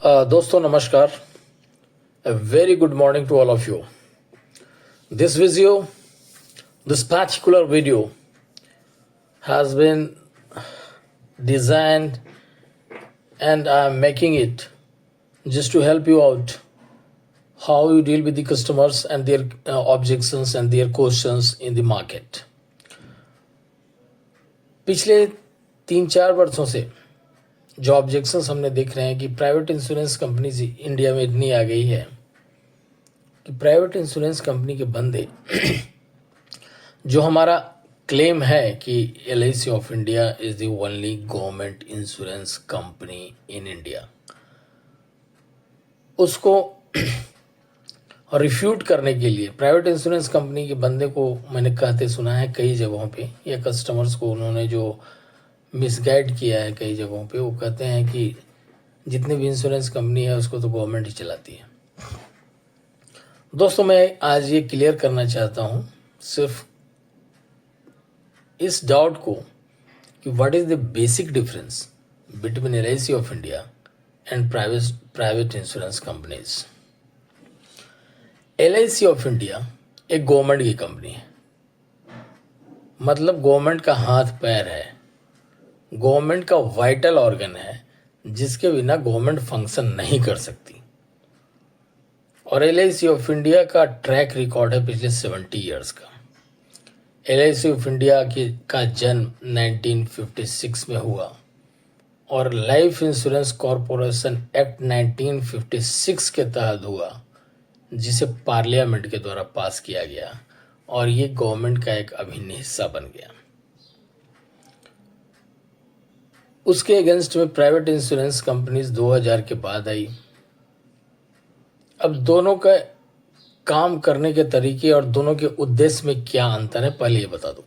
दोस्तों नमस्कार. A very good morning to all of you. This particular video has been designed and I am making it just to help you out how you deal with the customers and their objections and their questions in the market. पिछले 3-4 वर्षों से जो objections हमने देख रहे हैं कि private insurance companies India में इतनी आ गई है कि प्राइवेट इंश्योरेंस कंपनी के बंदे जो हमारा क्लेम है कि LIC of India is the only government insurance company in India, उसको रिफ्यूट करने के लिए प्राइवेट इंश्योरेंस कंपनी के बंदे को मैंने कहते सुना है कई जगहों पे, या कस्टमर्स को उन्होंने जो मिसगाइड किया है कई जगहों पे. वो कहते हैं कि जितनी भी इंश्योरेंस कंपनी है उसको तो गवर्नमेंट ही चलाती है. दोस्तों मैं आज ये क्लियर करना चाहता हूँ सिर्फ इस डाउट को कि what is the basic difference between LIC of India and private insurance companies. LIC of India एक गवर्नमेंट की कंपनी है, मतलब गवर्नमेंट का हाथ पैर है, गवर्नमेंट का वाइटल ऑर्गन है जिसके बिना गवर्नमेंट फंक्शन नहीं कर सकती. और LIC ऑफ इंडिया का ट्रैक रिकॉर्ड है पिछले 70 इयर्स का. LIC ऑफ इंडिया का जन्म 1956 में हुआ और लाइफ इंश्योरेंस कॉरपोरेशन एक्ट 1956 के तहत हुआ, जिसे पार्लियामेंट के द्वारा पास किया गया और ये गवर्नमेंट का एक अभिन्न हिस्सा बन गया. उसके अगेंस्ट में प्राइवेट इंश्योरेंस कंपनीज 2000 के बाद आई. अब दोनों का काम करने के तरीके और दोनों के उद्देश्य में क्या अंतर है पहले ये बता दो.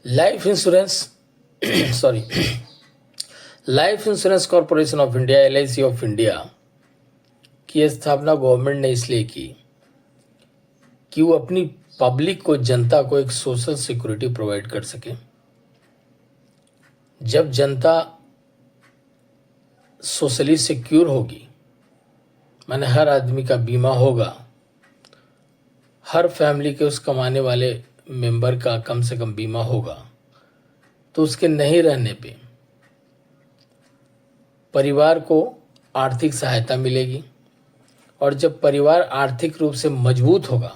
Life insurance corporation of India LIC of India की स्थापना गवर्नमेंट ने इसलिए की कि वो अपनी पब्लिक को, जनता को एक सोशल सिक्योरिटी प्रोवाइड कर सके. जब जनता सोशली सिक्योर होगी, माने हर आदमी का बीमा होगा, हर फैमिली के उस कमाने वाले मेंबर का कम से कम बीमा होगा, तो उसके नहीं रहने पे परिवार को आर्थिक सहायता मिलेगी. और जब परिवार आर्थिक रूप से मजबूत होगा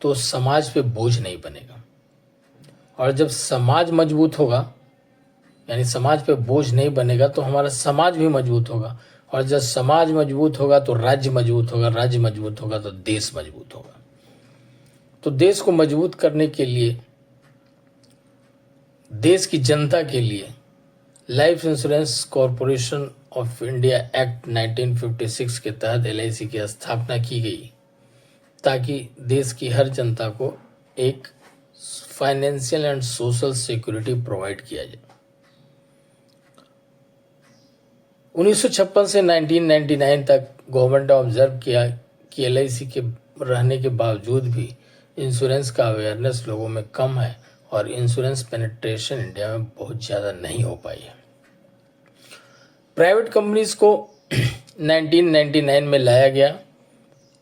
तो समाज पे बोझ नहीं बनेगा. और जब समाज मजबूत होगा, यानी समाज पे बोझ नहीं बनेगा, तो हमारा समाज भी मजबूत होगा. और जब समाज मजबूत होगा तो राज्य मजबूत होगा, राज्य मजबूत होगा तो देश मजबूत होगा. तो देश को मजबूत करने के लिए, देश की जनता के लिए life insurance corporation of India act 1956 के तहत LIC की स्थापना की गई, ताकि देश की हर जनता को एक financial and social security provide किया जाए. 1956 से 1999 तक गवर्नमेंट ने ऑब्जर्व किया कि LIC के रहने के बावजूद भी इंश्योरेंस का अवेयरनेस लोगों में कम है और इंश्योरेंस पेनिट्रेशन इंडिया में बहुत ज़्यादा नहीं हो पाई है. प्राइवेट कंपनीज को 1999 में लाया गया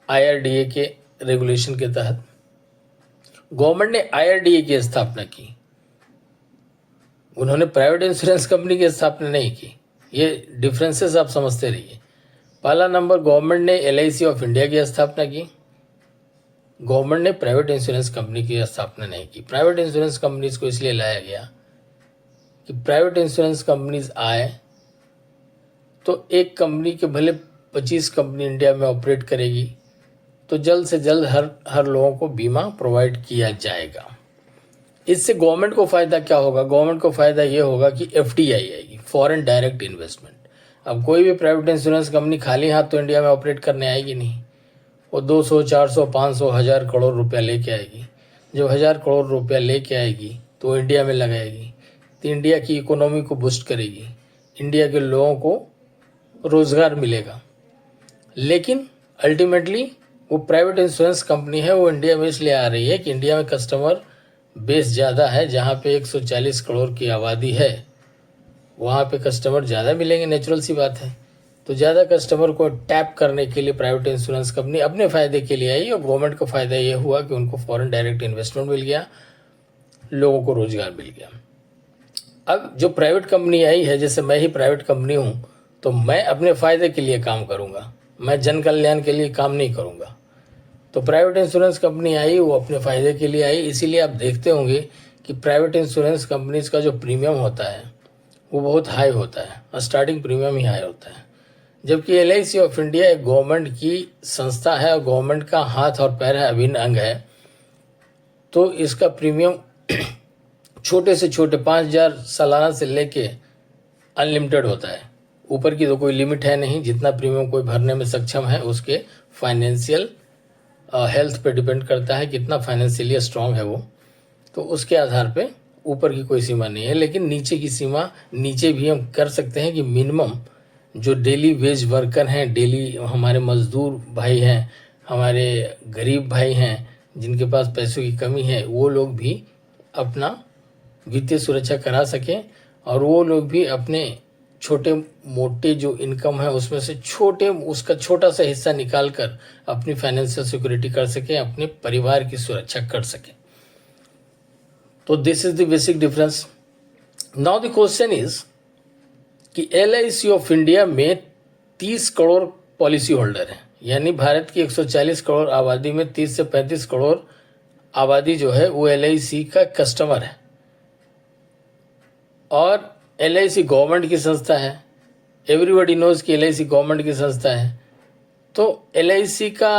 IRDA के रेगुलेशन के तहत. गवर्नमेंट ने IRDA की स्थापना की, उन्होंने प्राइवेट इंश्योरेंस कंपनी की स्थापना नहीं की. ये डिफरेंसेस आप समझते रहिए. पहला नंबर, गवर्नमेंट ने LIC ऑफ इंडिया की स्थापना की, गवर्नमेंट ने प्राइवेट इंश्योरेंस कंपनी की स्थापना नहीं की. प्राइवेट इंश्योरेंस कंपनीज को इसलिए लाया गया कि प्राइवेट इंश्योरेंस कंपनीज आए तो एक कंपनी के भले 25 कंपनी इंडिया में ऑपरेट करेगी, तो जल्द से जल्द हर लोगों को बीमा प्रोवाइड किया जाएगा. इससे गवर्नमेंट को फ़ायदा क्या होगा? गवर्नमेंट को फ़ायदा ये होगा कि FDI आएगी, फॉरेन डायरेक्ट इन्वेस्टमेंट. अब कोई भी प्राइवेट इंश्योरेंस कंपनी खाली हाथ तो इंडिया में ऑपरेट करने आएगी नहीं. वो 200, 400, 500, 1000 करोड़ रुपया लेके आएगी. जब 1000 करोड़ रुपया लेके आएगी तो इंडिया में लगाएगी, तो इंडिया की इकोनॉमी को बूस्ट करेगी, इंडिया के लोगों को रोज़गार मिलेगा. लेकिन अल्टीमेटली वो प्राइवेट इंश्योरेंस कंपनी है, वो इंडिया में इसलिए आ रही है कि इंडिया में कस्टमर बेस ज़्यादा है. जहाँ पे 140 करोड़ की आबादी है वहाँ पे कस्टमर ज़्यादा मिलेंगे, नेचुरल सी बात है. तो ज़्यादा कस्टमर को टैप करने के लिए प्राइवेट इंश्योरेंस कंपनी अपने फ़ायदे के लिए आई और गवर्नमेंट को फ़ायदा ये हुआ कि उनको फॉरेन डायरेक्ट इन्वेस्टमेंट मिल गया, लोगों को रोजगार मिल गया। अब जो प्राइवेट कंपनी आई है, जैसे मैं ही प्राइवेट कंपनी हूँ, तो मैं अपने फ़ायदे के लिए काम करूँगा, मैं जन कल्याण के लिए काम नहीं करूँगा। तो प्राइवेट इंश्योरेंस कंपनी आई, वो अपने फ़ायदे के लिए आई। इसीलिए आप देखते होंगे कि प्राइवेट इंश्योरेंस कंपनीज का जो प्रीमियम होता है वो बहुत हाई होता है और स्टार्टिंग प्रीमियम ही हाई होता है। जबकि LIC ऑफ इंडिया एक गवर्नमेंट की संस्था है और गवर्नमेंट का हाथ और पैर है, अभिन्न अंग है, तो इसका प्रीमियम छोटे से छोटे 5,000 सालाना से लेके अनलिमिटेड होता है। ऊपर की तो कोई लिमिट है नहीं, जितना प्रीमियम कोई भरने में सक्षम है उसके फाइनेंशियल हेल्थ पे डिपेंड करता है, कितना फाइनेंशियली स्ट्रांग है वो, तो उसके आधार पे ऊपर की कोई सीमा नहीं है। लेकिन नीचे की सीमा, नीचे भी हम कर सकते हैं कि मिनिमम जो डेली वेज वर्कर हैं, डेली हमारे मजदूर भाई हैं, हमारे गरीब भाई हैं जिनके पास पैसों की कमी है, वो लोग भी अपना वित्तीय सुरक्षा करा सकें और वो लोग भी अपने छोटे मोटे जो इनकम है उसमें से उसका छोटा सा हिस्सा निकाल कर अपनी फाइनेंशियल सिक्योरिटी कर सकें, अपने परिवार की सुरक्षा कर सकें। तो this is the basic difference. Now the question is कि LIC ऑफ इंडिया में 30 करोड़ पॉलिसी होल्डर हैं, यानी भारत की 140 करोड़ आबादी में 30 से 35 करोड़ आबादी जो है वो LIC का कस्टमर है। और LIC गवर्नमेंट की संस्था है, एवरीबडी नोज कि LIC गवर्नमेंट की संस्था है। तो LIC का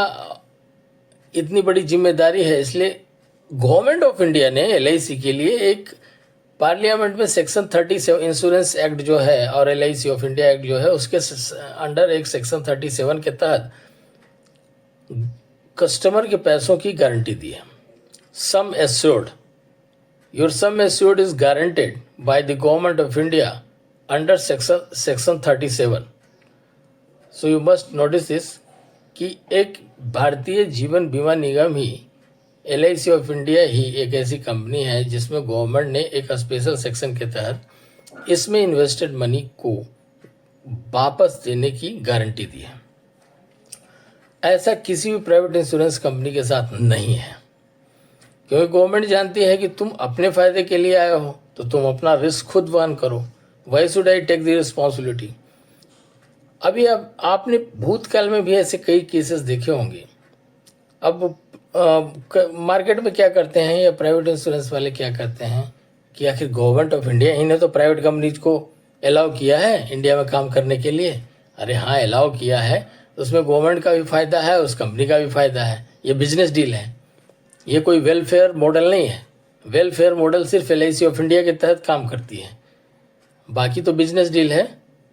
इतनी बड़ी जिम्मेदारी है, इसलिए गवर्नमेंट ऑफ इंडिया ने LIC के लिए एक पार्लियामेंट में सेक्शन 37 इंश्योरेंस एक्ट जो है और LIC ऑफ इंडिया एक्ट जो है उसके अंडर एक सेक्शन 37 के तहत कस्टमर के पैसों की गारंटी दी है। Sum assured, your sum assured is guaranteed by the government of India under section 37। So you must notice this कि एक भारतीय जीवन बीमा निगम ही, LIC ऑफ इंडिया ही एक ऐसी कंपनी है जिसमें गवर्नमेंट ने एक स्पेशल सेक्शन के तहत इसमें इन्वेस्टेड मनी को वापस देने की गारंटी दी है। ऐसा किसी भी प्राइवेट इंश्योरेंस कंपनी के साथ नहीं है, क्योंकि गवर्नमेंट जानती है कि तुम अपने फायदे के लिए आए हो तो तुम अपना रिस्क खुद वहन करो। Why should I take the responsibility. अभी अब आपने भूतकाल में भी ऐसे कई केसेस देखे होंगे। अब मार्केट में क्या करते हैं या प्राइवेट इंश्योरेंस वाले क्या करते हैं कि आखिर गवर्नमेंट ऑफ इंडिया ही ने तो प्राइवेट कंपनीज को अलाउ किया है इंडिया में काम करने के लिए। अरे हाँ, अलाउ किया है, उसमें गवर्नमेंट का भी फायदा है, उस कंपनी का भी फायदा है। ये बिजनेस डील है, ये कोई वेलफेयर मॉडल नहीं है। वेलफेयर मॉडल सिर्फ LIC ऑफ इंडिया के तहत काम करती है, बाकी तो बिजनेस डील है।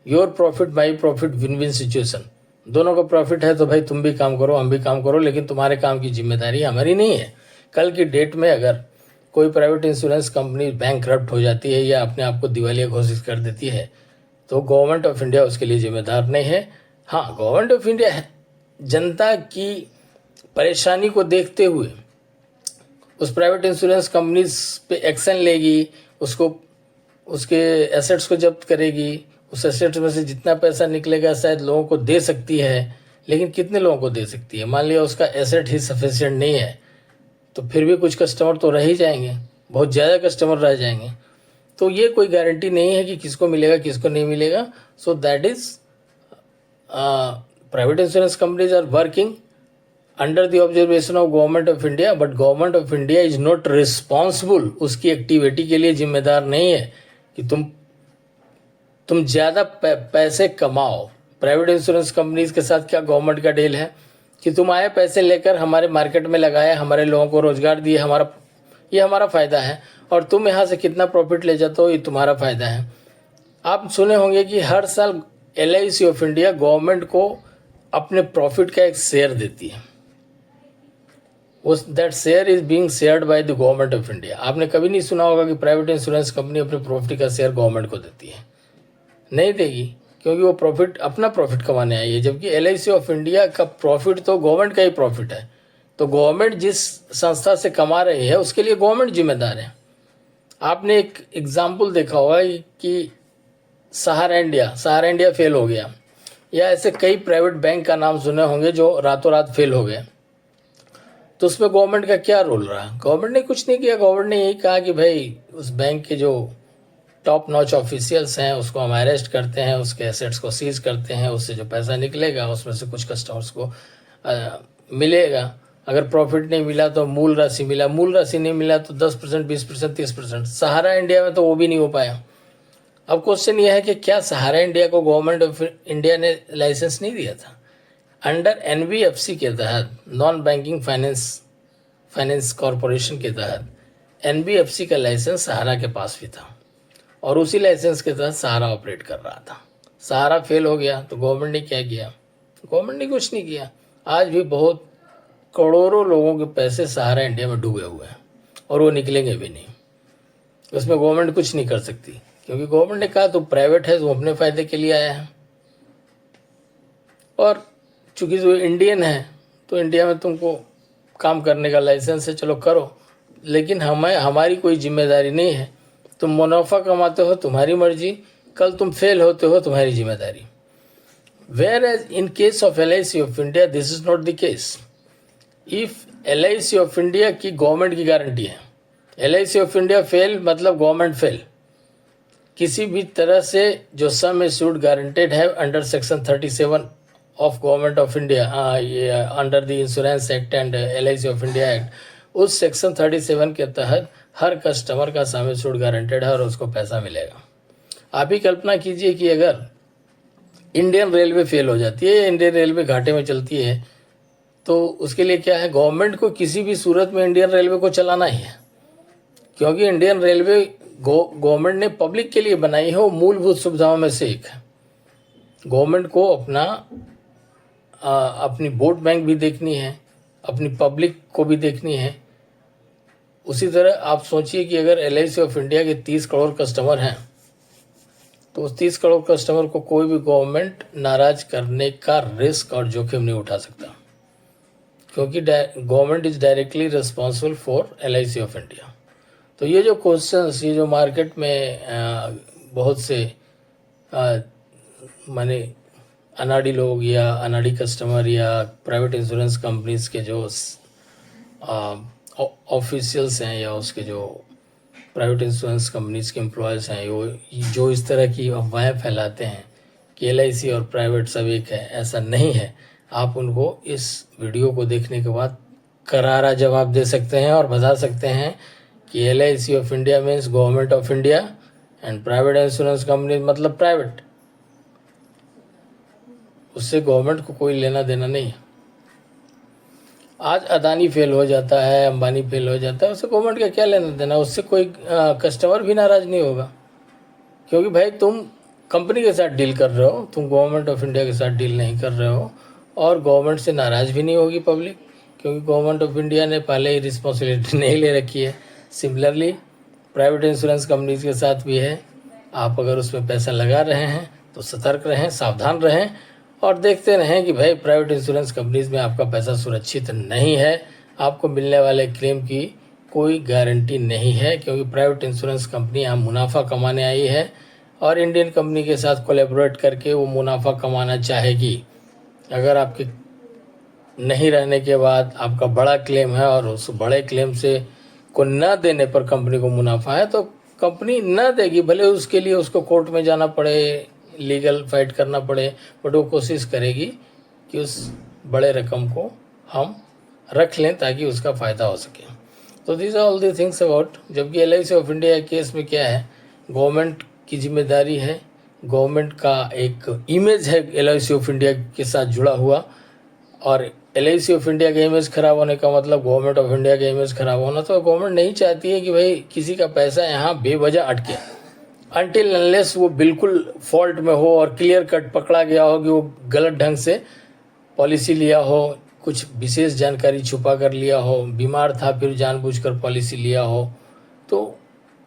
Your profit my profit, win win situation. दोनों का प्रॉफिट है तो भाई तुम भी काम करो, हम भी काम करो, लेकिन तुम्हारे काम की जिम्मेदारी हमारी नहीं है। कल की डेट में अगर कोई प्राइवेट इंश्योरेंस कंपनी बैंकरप्ट हो जाती है या अपने आप को दिवालिया घोषित कर देती है तो गवर्नमेंट ऑफ इंडिया उसके लिए जिम्मेदार नहीं है। हाँ, गवर्नमेंट ऑफ इंडिया जनता की परेशानी को देखते हुए उस प्राइवेट इंश्योरेंस कंपनीज पे एक्शन लेगी, उसको उसके एसेट्स को जब्त करेगी, उस एसेट्स में से जितना पैसा निकलेगा शायद लोगों को दे सकती है, लेकिन कितने लोगों को दे सकती है? मान लिया उसका एसेट ही सफिशिएंट नहीं है तो फिर भी कुछ कस्टमर तो रह ही जाएंगे, बहुत ज़्यादा कस्टमर रह जाएंगे। तो ये कोई गारंटी नहीं है कि किसको मिलेगा किसको नहीं मिलेगा। So that is private insurance companies are working under the observation of government of India, but government of India is not responsible, उसकी एक्टिविटी के लिए जिम्मेदार नहीं है कि तुम ज़्यादा पैसे कमाओ। प्राइवेट इंश्योरेंस कंपनीज के साथ क्या गवर्नमेंट का डील है कि तुम आए पैसे लेकर हमारे मार्केट में लगाए, हमारे लोगों को रोजगार दिए, ये हमारा फ़ायदा है, और तुम यहाँ से कितना प्रॉफिट ले जाते हो ये तुम्हारा फ़ायदा है। आप सुने होंगे कि हर साल LIC ऑफ इंडिया गवर्नमेंट को अपने प्रॉफिट का एक शेयर देती है। That share is being shared by the government of India. आपने कभी नहीं सुना होगा कि प्राइवेट इंश्योरेंस कंपनी अपने प्रॉफिट का शेयर गवर्नमेंट को देती है, नहीं देगी, क्योंकि वो प्रॉफिट अपना प्रॉफिट कमाने आई है। जबकि LIC ऑफ इंडिया का प्रॉफिट तो गवर्नमेंट का ही प्रॉफिट है, तो गवर्नमेंट जिस संस्था से कमा रही है उसके लिए गवर्नमेंट जिम्मेदार है। आपने एक एग्जाम्पल देखा होगा कि सहारा इंडिया फेल हो गया, या ऐसे कई प्राइवेट बैंक का नाम सुने होंगे जो रातों रात फेल हो गए, तो उसमें गवर्नमेंट का क्या रोल रहा? गवर्नमेंट ने कुछ नहीं किया। गवर्नमेंट ने यही कहा कि भाई उस बैंक के जो टॉप नॉच ऑफिशियल्स हैं उसको हम अरेस्ट करते हैं, उसके एसेट्स को सीज करते हैं, उससे जो पैसा निकलेगा उसमें से कुछ कस्टमर्स को मिलेगा। अगर प्रॉफिट नहीं मिला तो मूल राशि मिला, मूल राशि नहीं मिला तो 10%, 20%, 30%। सहारा इंडिया में तो वो भी नहीं हो पाया। अब क्वेश्चन यह है कि क्या सहारा इंडिया को गवर्नमेंट ऑफ इंडिया ने लाइसेंस नहीं दिया था? अंडर एनबीएफसी के तहत, नॉन बैंकिंग फाइनेंस कॉरपोरेशन के तहत एनबीएफसी का लाइसेंस सहारा के पास भी था और उसी लाइसेंस के तहत सहारा ऑपरेट कर रहा था। सहारा फेल हो गया तो गवर्नमेंट ने क्या किया? गवर्नमेंट ने कुछ नहीं किया। आज भी बहुत करोड़ों लोगों के पैसे सहारा इंडिया में डूबे हुए हैं और वो निकलेंगे भी नहीं। उसमें गवर्नमेंट कुछ नहीं कर सकती, क्योंकि गवर्नमेंट ने कहा तो प्राइवेट है, तो अपने फायदे के लिए आया है। और चूंकि जो इंडियन है तो इंडिया में तुमको काम करने का लाइसेंस है, चलो करो, लेकिन हमारी कोई जिम्मेदारी नहीं है। तुम मुनाफा कमाते हो तुम्हारी मर्जी, कल तुम फेल होते हो तुम्हारी जिम्मेदारी। Whereas in case of LIC of India this is not the case. If LIC of India की गवर्नमेंट की गारंटी है, LIC ऑफ इंडिया फेल मतलब गवर्नमेंट फेल। किसी भी तरह से जो सम इश्यूड गारंटेड है under section 37 of government of India, under the insurance act and LIC of India act, उस सेक्शन 37 के तहत हर कस्टमर का सम इश्यूड गारंटेड है और उसको पैसा मिलेगा। आप ही कल्पना कीजिए कि अगर इंडियन रेलवे फेल हो जाती है, इंडियन रेलवे घाटे में चलती है, तो उसके लिए क्या है? गवर्नमेंट को किसी भी सूरत में इंडियन रेलवे को चलाना ही है, क्योंकि इंडियन रेलवे गवर्नमेंट ने पब्लिक के लिए बनाई है, वो मूलभूत सुविधाओं में से एक है। गवर्नमेंट को अपनी वोट बैंक भी देखनी है, अपनी पब्लिक को भी देखनी है। उसी तरह आप सोचिए कि अगर LIC ऑफ इंडिया के 30 करोड़ कस्टमर हैं, तो उस 30 करोड़ कस्टमर को कोई भी गवर्नमेंट नाराज करने का रिस्क और जोखिम नहीं उठा सकता, क्योंकि government is directly responsible for LIC of India. तो ये जो क्वेश्चंस, ये जो मार्केट में बहुत से माने अनाड़ी लोग या अनाड़ी कस्टमर या प्राइवेट इंश्योरेंस कंपनीज के जो ऑफिशियल्स हैं या उसके जो प्राइवेट इंश्योरेंस कंपनीज के एम्प्लॉयज़ हैं, वो जो इस तरह की अफवाहें फैलाते हैं कि LIC और प्राइवेट सब एक है, ऐसा नहीं है। आप उनको इस वीडियो को देखने के बाद करारा जवाब दे सकते हैं और बता सकते हैं कि LIC of India means government of India and private insurance company मतलब प्राइवेट। उससे गवर्नमेंट को कोई लेना देना नहीं है। आज अदानी फेल हो जाता है, अंबानी फेल हो जाता है, उससे गवर्नमेंट का क्या लेना देना? उससे कोई कस्टमर भी नाराज़ नहीं होगा, क्योंकि भाई तुम कंपनी के साथ डील कर रहे हो, तुम गवर्नमेंट ऑफ इंडिया के साथ डील नहीं कर रहे हो। और गवर्नमेंट से नाराज़ भी नहीं होगी पब्लिक, क्योंकि गवर्नमेंट ऑफ इंडिया ने पहले ही रिस्पॉन्सिबिलिटी नहीं ले रखी है। सिमिलरली प्राइवेट इंश्योरेंस कंपनीज के साथ भी है। आप अगर उसमें पैसा लगा रहे हैं तो सतर्क रहें, सावधान रहें और देखते रहें कि भाई प्राइवेट इंश्योरेंस कंपनीज में आपका पैसा सुरक्षित नहीं है। आपको मिलने वाले क्लेम की कोई गारंटी नहीं है, क्योंकि प्राइवेट इंश्योरेंस कंपनी यहाँ मुनाफा कमाने आई है और इंडियन कंपनी के साथ कोलैबोरेट करके वो मुनाफा कमाना चाहेगी। अगर आपके नहीं रहने के बाद आपका बड़ा क्लेम है और उस बड़े क्लेम से को न देने पर कंपनी को मुनाफा है, तो कंपनी न देगी, भले उसके लिए उसको कोर्ट में जाना पड़े, लीगल फाइट करना पड़े, बट वो कोशिश करेगी कि उस बड़े रकम को हम रख लें ताकि उसका फ़ायदा हो सके। तो this are all the things about. जबकि LIC ऑफ इंडिया केस में क्या है, गवर्नमेंट की जिम्मेदारी है, गवर्नमेंट का एक इमेज है LIC ऑफ इंडिया के साथ जुड़ा हुआ, और LIC ऑफ इंडिया का इमेज खराब होने का मतलब गवर्नमेंट ऑफ इंडिया का इमेज खराब होना। तो गवर्नमेंट नहीं चाहती है कि भाई किसी का पैसा यहाँ बेवजह अटके, अनटिल अनलेस वो बिल्कुल फॉल्ट में हो और क्लियर कट पकड़ा गया हो कि वो गलत ढंग से पॉलिसी लिया हो, कुछ विशेष जानकारी छुपा कर लिया हो, बीमार था फिर जानबूझकर पॉलिसी लिया हो, तो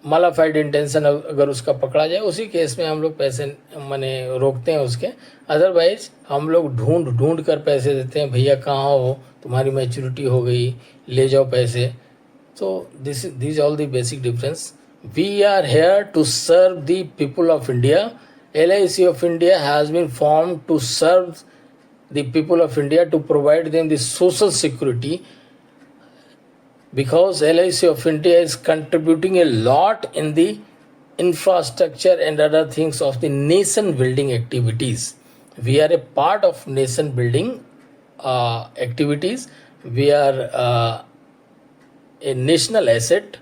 मालाफाइड इंटेंशन अगर उसका पकड़ा जाए, उसी केस में हम लोग पैसे माने रोकते हैं उसके। अदरवाइज हम लोग ढूंढ कर पैसे देते हैं, भैया कहाँ हो, तुम्हारी मैच्योरिटी हो गई, ले जाओ पैसे। तो this all the basic difference. We are here to serve the people of India LIC of India has been formed to serve the people of India, to provide them the social security, because LIC of India is contributing a lot in the infrastructure and other things of the nation building activities. We are a part of nation building activities. We are a national asset.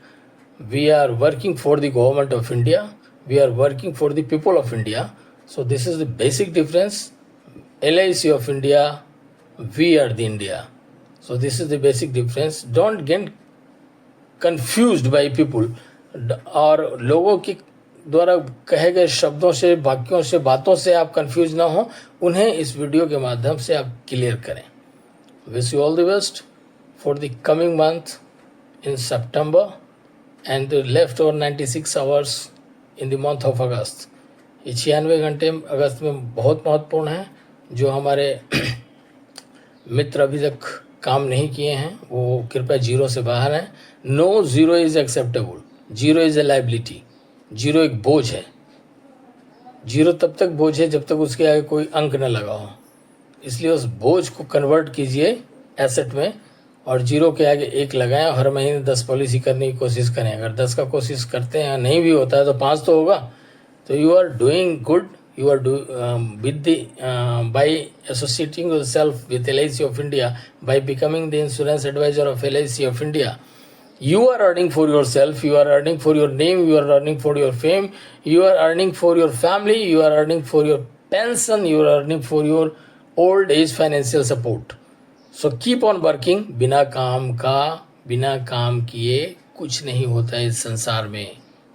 We are working for the government of India. We are working for the people of India. So this is the basic difference. LIC of India, we are the India. So this is the basic difference. Don't get confused by people, और लोगों की द्वारा कहे गए शब्दों से, वाक्यों से, बातों से आप कंफ्यूज ना हो, उन्हें इस वीडियो के माध्यम से आप क्लियर करें. Wish you all the best for the coming month in September and the left over 96 hours in the month of अगस्त. ये 96 घंटे अगस्त में बहुत महत्वपूर्ण हैं. जो हमारे मित्र अभी तक काम नहीं किए हैं वो कृपया जीरो से बाहर हैं. No zero is acceptable. Zero is a liability. Zero एक बोझ है. जीरो तब तक बोझ है जब तक उसके आगे कोई अंक न लगा हो. इसलिए उस बोझ को कन्वर्ट कीजिए एसेट में, और जीरो के आगे एक लगाएं. और हर महीने 10 पॉलिसी करने की कोशिश करें. अगर 10 का कोशिश करते हैं, नहीं भी होता है तो 5 तो होगा. तो you are doing good. You are with the by associating yourself with LIC of India, by becoming the insurance advisor of LIC of India, you are earning for yourself, you are earning for your name, you are earning for your fame, you are earning for your family, you are earning for your pension, you are earning for your old age financial support. So keep on working. बिना काम का, बिना काम किए कुछ नहीं होता है इस संसार में.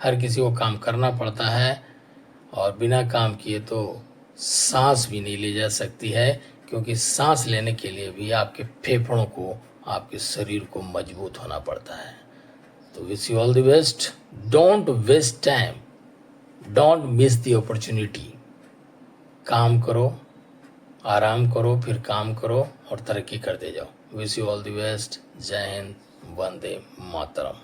हर किसी को काम करना पड़ता है, और बिना काम किए तो सांस भी नहीं ली जा सकती है, क्योंकि सांस लेने के लिए भी आपके फेफड़ों को, आपके शरीर को मजबूत होना पड़ता है. तो wish you all the best. Don't waste time, don't miss the opportunity. काम करो, आराम करो, फिर काम करो और तरक्की करते जाओ. Wish you all the best. जय हिंद. वंदे मातरम.